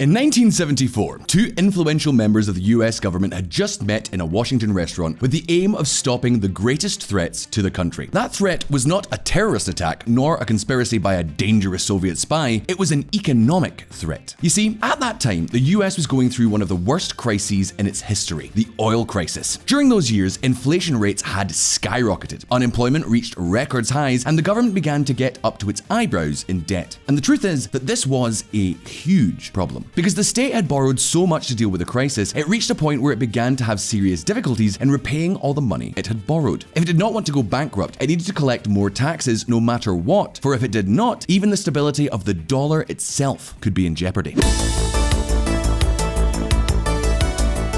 In 1974, two influential members of the US government had just met in a Washington restaurant with the aim of stopping the greatest threats to the country. That threat was not a terrorist attack, nor a conspiracy by a dangerous Soviet spy, it was an economic threat. You see, at that time, the US was going through one of the worst crises in its history, the oil crisis. During those years, inflation rates had skyrocketed, unemployment reached records highs, and the government began to get up to its eyebrows in debt. And the truth is that this was a huge problem. Because the state had borrowed so much to deal with the crisis, it reached a point where it began to have serious difficulties in repaying all the money it had borrowed. If it did not want to go bankrupt, it needed to collect more taxes no matter what, for if it did not, even the stability of the dollar itself could be in jeopardy.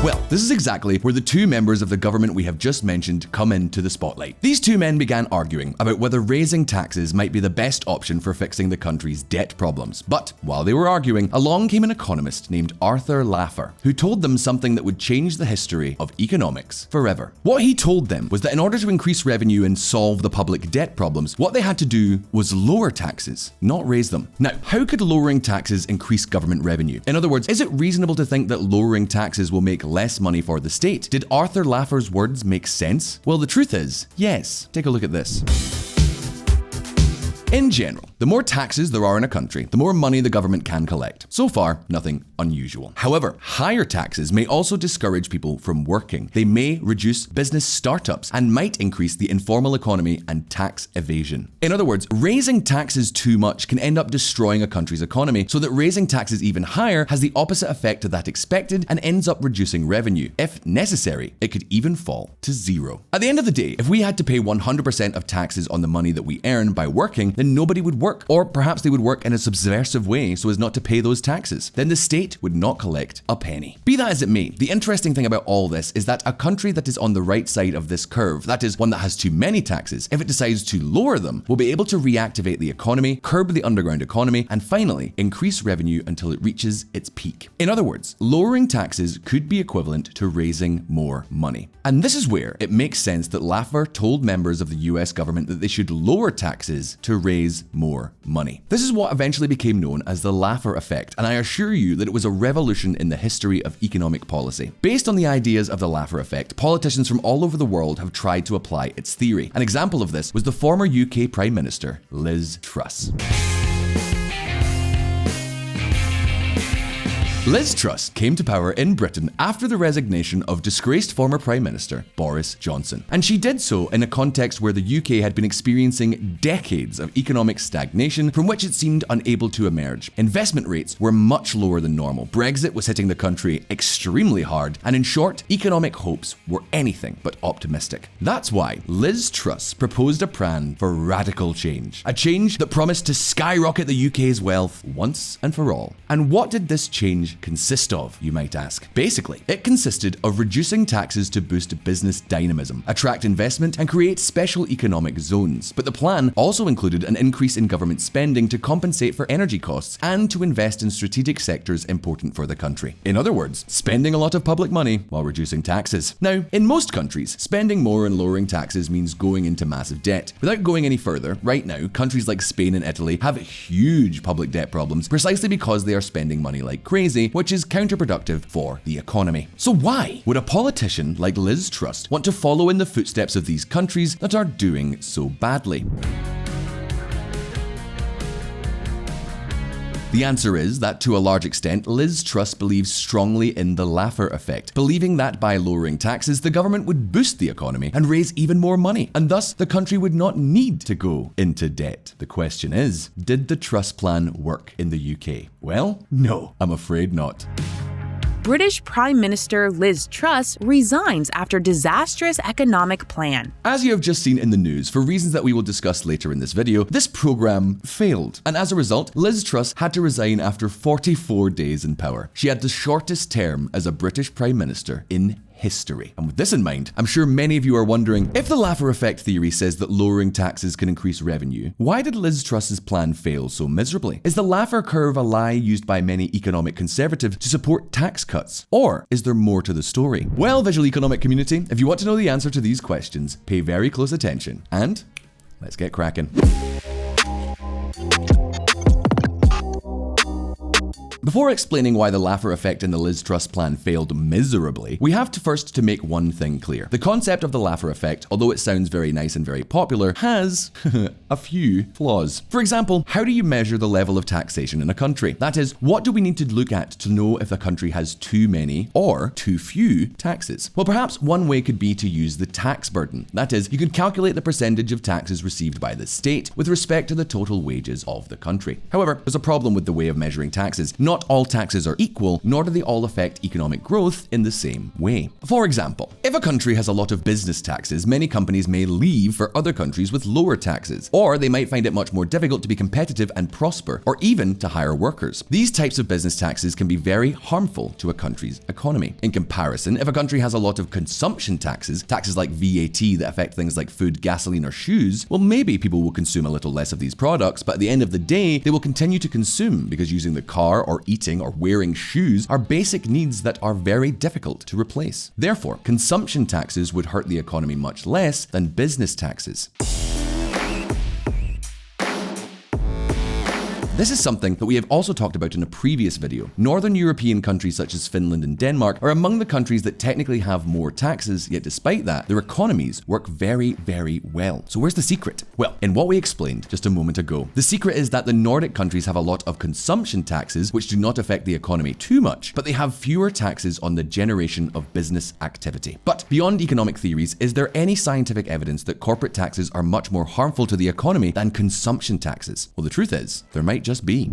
Well, this is exactly where the two members of the government we have just mentioned come into the spotlight. These two men began arguing about whether raising taxes might be the best option for fixing the country's debt problems. But while they were arguing, along came an economist named Arthur Laffer, who told them something that would change the history of economics forever. What he told them was that in order to increase revenue and solve the public debt problems, what they had to do was lower taxes, not raise them. Now, how could lowering taxes increase government revenue? In other words, is it reasonable to think that lowering taxes will make less money for the state? Did Arthur Laffer's words make sense? Well, the truth is, yes. Take a look at this. In general, the more taxes there are in a country, the more money the government can collect. So far, nothing unusual. However, higher taxes may also discourage people from working. They may reduce business startups and might increase the informal economy and tax evasion. In other words, raising taxes too much can end up destroying a country's economy, so that raising taxes even higher has the opposite effect to that expected and ends up reducing revenue. If necessary, it could even fall to zero. At the end of the day, if we had to pay 100% of taxes on the money that we earn by working, then nobody would work. Or perhaps they would work in a subversive way so as not to pay those taxes. Then the state would not collect a penny. Be that as it may, the interesting thing about all this is that a country that is on the right side of this curve, that is, one that has too many taxes, if it decides to lower them, will be able to reactivate the economy, curb the underground economy, and finally increase revenue until it reaches its peak. In other words, lowering taxes could be equivalent to raising more money. And this is where it makes sense that Laffer told members of the US government that they should lower taxes to raise more money. This is what eventually became known as the Laffer effect, and I assure you that it was a revolution in the history of economic policy. Based on the ideas of the Laffer effect, politicians from all over the world have tried to apply its theory. An example of this was the former UK Prime Minister, Liz Truss. Liz Truss came to power in Britain after the resignation of disgraced former Prime Minister Boris Johnson. And she did so in a context where the UK had been experiencing decades of economic stagnation from which it seemed unable to emerge. Investment rates were much lower than normal. Brexit was hitting the country extremely hard, and in short, economic hopes were anything but optimistic. That's why Liz Truss proposed a plan for radical change. A change that promised to skyrocket the UK's wealth once and for all. And what did this change consist of, you might ask? Basically, it consisted of reducing taxes to boost business dynamism, attract investment, and create special economic zones. But the plan also included an increase in government spending to compensate for energy costs and to invest in strategic sectors important for the country. In other words, spending a lot of public money while reducing taxes. Now, in most countries, spending more and lowering taxes means going into massive debt. Without going any further, right now, countries like Spain and Italy have huge public debt problems precisely because they are spending money like crazy, which is counterproductive for the economy. So why would a politician like Liz Truss want to follow in the footsteps of these countries that are doing so badly? The answer is that, to a large extent, Liz Truss believes strongly in the Laffer effect, believing that by lowering taxes, the government would boost the economy and raise even more money, and thus the country would not need to go into debt. The question is, did the Truss plan work in the UK? Well, no, I'm afraid not. British Prime Minister Liz Truss resigns after disastrous economic plan. As you have just seen in the news, for reasons that we will discuss later in this video, this program failed. And as a result, Liz Truss had to resign after 44 days in power. She had the shortest term as a British Prime Minister in history. And with this in mind, I'm sure many of you are wondering, if the Laffer effect theory says that lowering taxes can increase revenue, why did Liz Truss's plan fail so miserably? Is the Laffer curve a lie used by many economic conservatives to support tax cuts? Or is there more to the story? Well, visual economic community, if you want to know the answer to these questions, pay very close attention and let's get cracking. Before explaining why the Laffer effect in the Liz Truss plan failed miserably, we have to first to make one thing clear. The concept of the Laffer effect, although it sounds very nice and very popular, has a few flaws. For example, how do you measure the level of taxation in a country? That is, what do we need to look at to know if a country has too many or too few taxes? Well, perhaps one way could be to use the tax burden. That is, you can calculate the percentage of taxes received by the state with respect to the total wages of the country. However, there's a problem with the way of measuring taxes. Not all taxes are equal, nor do they all affect economic growth in the same way. For example, if a country has a lot of business taxes, many companies may leave for other countries with lower taxes, or they might find it much more difficult to be competitive and prosper, or even to hire workers. These types of business taxes can be very harmful to a country's economy. In comparison, if a country has a lot of consumption taxes, taxes like VAT that affect things like food, gasoline, or shoes, well, maybe people will consume a little less of these products, but at the end of the day, they will continue to consume because using the car or eating or wearing shoes are basic needs that are very difficult to replace. Therefore, consumption taxes would hurt the economy much less than business taxes. This is something that we have also talked about in a previous video. Northern European countries such as Finland and Denmark are among the countries that technically have more taxes, yet despite that, their economies work very, very well. So where's the secret? Well, in what we explained just a moment ago, the secret is that the Nordic countries have a lot of consumption taxes which do not affect the economy too much, but they have fewer taxes on the generation of business activity. But beyond economic theories, is there any scientific evidence that corporate taxes are much more harmful to the economy than consumption taxes? Well, the truth is, there might just be.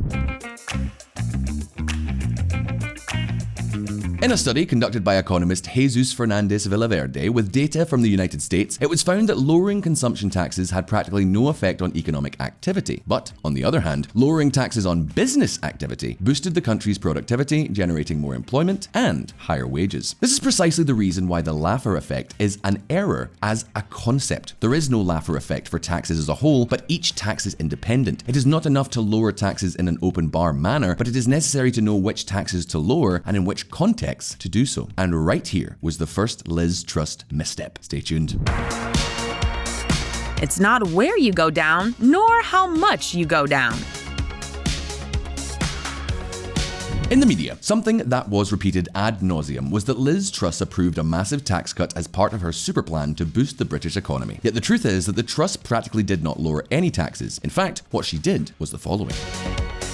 In a study conducted by economist Jesus Fernandez Villaverde with data from the United States, it was found that lowering consumption taxes had practically no effect on economic activity. But, on the other hand, lowering taxes on business activity boosted the country's productivity, generating more employment and higher wages. This is precisely the reason why the Laffer effect is an error as a concept. There is no Laffer effect for taxes as a whole, but each tax is independent. It is not enough to lower taxes in an open bar manner, but it is necessary to know which taxes to lower and in which context to do so. And right here was the first Liz Truss misstep. Stay tuned. It's not where you go down, nor how much you go down. In the media, something that was repeated ad nauseum was that Liz Truss approved a massive tax cut as part of her super plan to boost the British economy. Yet the truth is that the Truss practically did not lower any taxes. In fact, what she did was the following.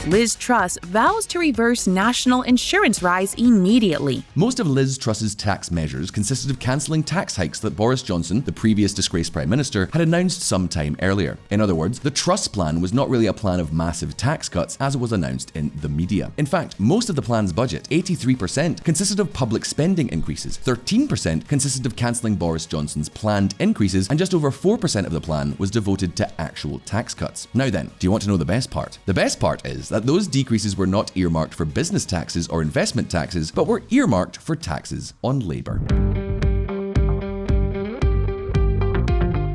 Liz Truss vows to reverse national insurance rise immediately. Most of Liz Truss's tax measures consisted of cancelling tax hikes that Boris Johnson, the previous disgraced Prime Minister, had announced some time earlier. In other words, the Truss plan was not really a plan of massive tax cuts as it was announced in the media. In fact, most of the plan's budget, 83%, consisted of public spending increases, 13% consisted of cancelling Boris Johnson's planned increases, and just over 4% of the plan was devoted to actual tax cuts. Now then, do you want to know the best part? The best part is that those decreases were not earmarked for business taxes or investment taxes, but were earmarked for taxes on labour.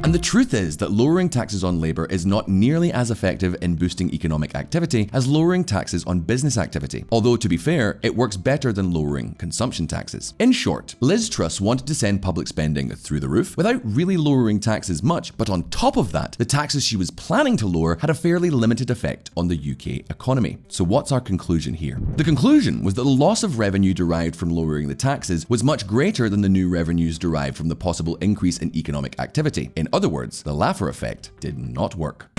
And the truth is that lowering taxes on labour is not nearly as effective in boosting economic activity as lowering taxes on business activity. Although, to be fair, it works better than lowering consumption taxes. In short, Liz Truss wanted to send public spending through the roof without really lowering taxes much, but on top of that, the taxes she was planning to lower had a fairly limited effect on the UK economy. So what's our conclusion here? The conclusion was that the loss of revenue derived from lowering the taxes was much greater than the new revenues derived from the possible increase in economic activity. In other words, the Laffer effect did not work.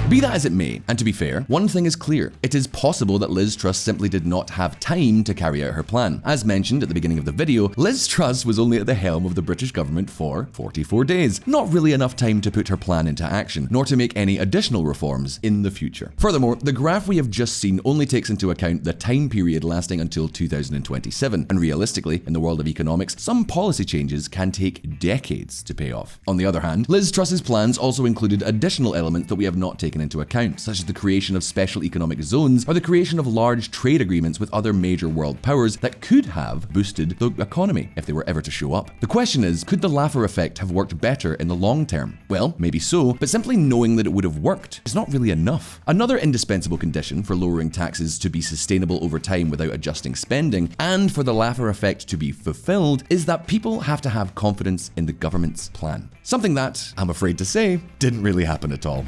Be that as it may, and to be fair, one thing is clear. It is possible that Liz Truss simply did not have time to carry out her plan. As mentioned at the beginning of the video, Liz Truss was only at the helm of the British government for 44 days. Not really enough time to put her plan into action, nor to make any additional reforms in the future. Furthermore, the graph we have just seen only takes into account the time period lasting until 2027, and realistically, in the world of economics, some policy changes can take decades to pay off. On the other hand, Liz Truss's plans also included additional elements that we have not taken into account, such as the creation of special economic zones or the creation of large trade agreements with other major world powers that could have boosted the economy if they were ever to show up. The question is, could the Laffer effect have worked better in the long term? Well, maybe so, but simply knowing that it would have worked is not really enough. Another indispensable condition for lowering taxes to be sustainable over time without adjusting spending, and for the Laffer effect to be fulfilled, is that people have to have confidence in the government's plan. Something that, I'm afraid to say, didn't really happen at all.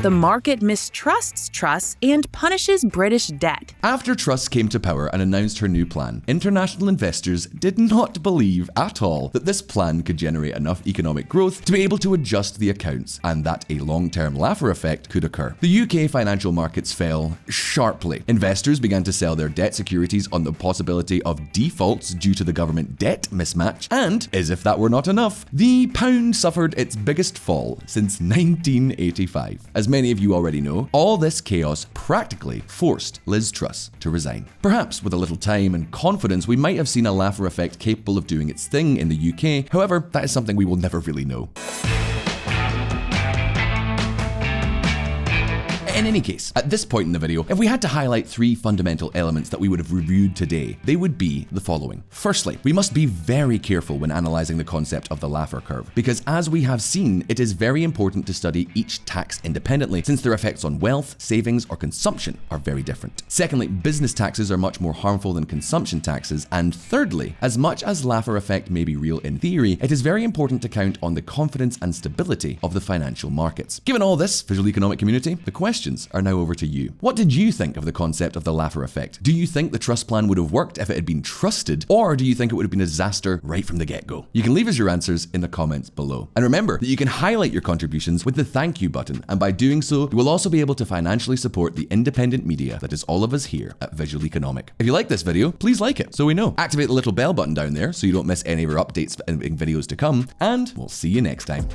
The market mistrusts trusts and punishes British debt. After Truss came to power and announced her new plan, international investors did not believe at all that this plan could generate enough economic growth to be able to adjust the accounts and that a long-term Laffer effect could occur. The UK financial markets fell sharply. Investors began to sell their debt securities on the possibility of defaults due to the government debt mismatch, and, as if that were not enough, the pound suffered its biggest fall since 1985. As many of you already know, all this chaos practically forced Liz Truss to resign. Perhaps with a little time and confidence, we might have seen a Laffer effect capable of doing its thing in the UK. However, that is something we will never really know. In any case, at this point in the video, if we had to highlight 3 fundamental elements that we would have reviewed today, they would be the following. Firstly, we must be very careful when analysing the concept of the Laffer curve, because as we have seen, it is very important to study each tax independently, since their effects on wealth, savings, or consumption are very different. Secondly, business taxes are much more harmful than consumption taxes. And thirdly, as much as Laffer effect may be real in theory, it is very important to count on the confidence and stability of the financial markets. Given all this, visual economic community, the questions are now over to you. What did you think of the concept of the Laffer effect? Do you think the Truss plan would have worked if it had been trusted, or do you think it would have been a disaster right from the get-go? You can leave us your answers in the comments below. And remember that you can highlight your contributions with the thank you button, and by doing so, you will also be able to financially support the independent media that is all of us here at VisualEconomik. If you like this video, please like it so we know. Activate the little bell button down there so you don't miss any of our updates and videos to come, and we'll see you next time.